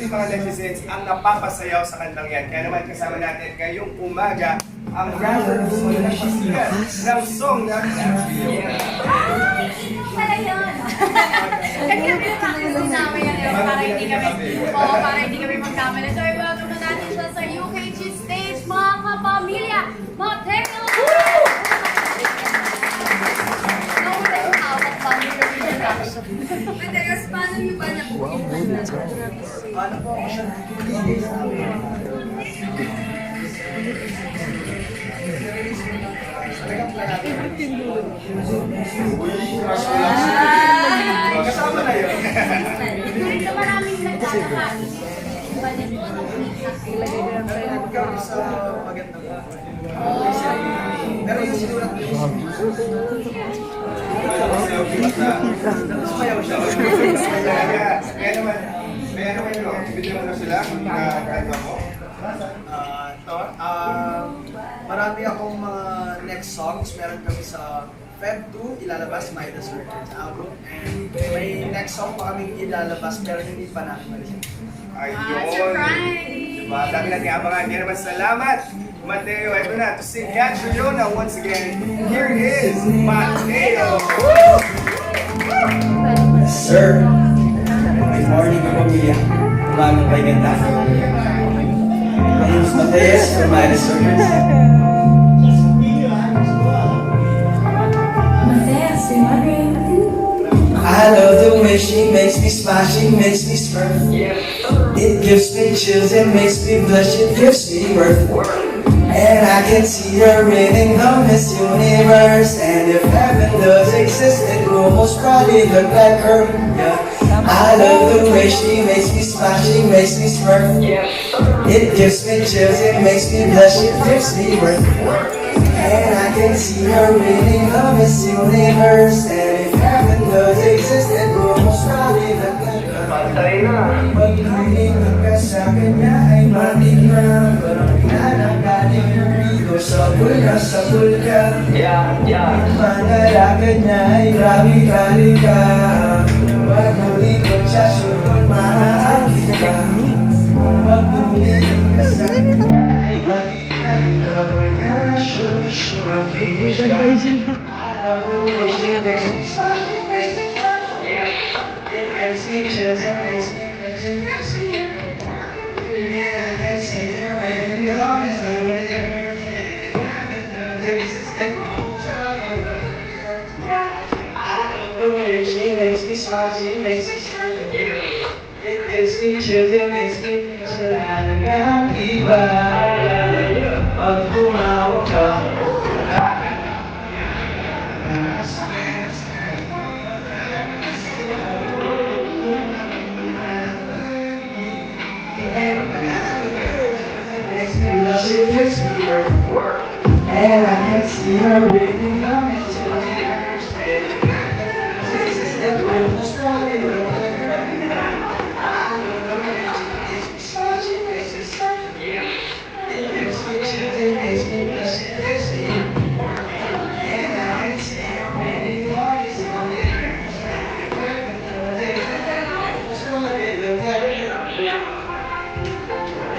yung mga netizens ang napapasayaw sa kantang yan. Kaya naman kasama natin ngayong umaga ang rappers o nagpasikat ng song na Pala yun. Kasi pinapakita namin yan para hindi kami magkamali. So, welcome na natin siya sa UKG stage, mga kapamilya, mga techno! Nauna yung hawak pa mo yung introduction. Madalas, paano niyo ba nakuha? Paano po ako siya kasama na yun. Ito maraming nagtataka. kami sa magandang pero yung sinulat ko sumayaw siya. Kaya naman yun, bigyan mo na sila na kanta mo. Marami akong mga next songs. Meron kami sa Feb 2, ilalabas Midas Records album. And may next song pa kaming ilalabas pero hindi pa namin malisin. Ayun. Surprise! Diba? Dami natin abangan. Kaya naman salamat, Mateo. Ito na, to sing Catriona once again. Here is Mateo! Sir, good morning po pamilya. Umagang kay ganda. My name is Mateus from Midas Records. I love the way she makes me smile, she makes me smirk. It gives me chills, it makes me blush, it gives me worth. And I can see her winning the Miss Universe. And if heaven does exist, it will most probably look like her. Yeah. I love the way she makes me smile, she makes me smirk. It gives me chills, it makes me blush, it gives me worth. And I can see her winning the Miss Universe. And if heaven does exist, it will most probably look like her. Pag narinig ka sa kanya ay matig na. Parang pinanagaling ng rito sa bulka. Panalagad niya ay grabe kalika. Pag nulikot siya, sunod maaalit ka. Pag nulikot ka sa kanya ay matig na. Kapag ka na sure, mabilis ka. Alam mo, she makes me smile, she makes me smile. It makes me chills, it makes me blush, it makes me yeah, I can see her when you're always over there. I love the way she makes me smile, she makes me smile. It makes me chills, it makes me feel talagang iba. Pag tumawag ka, it makes me work. And I can see her breathing on it.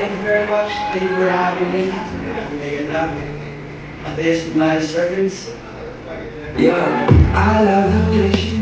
Thank you very much. Thank you for having me. This is Midas Records. Yo, I love the way she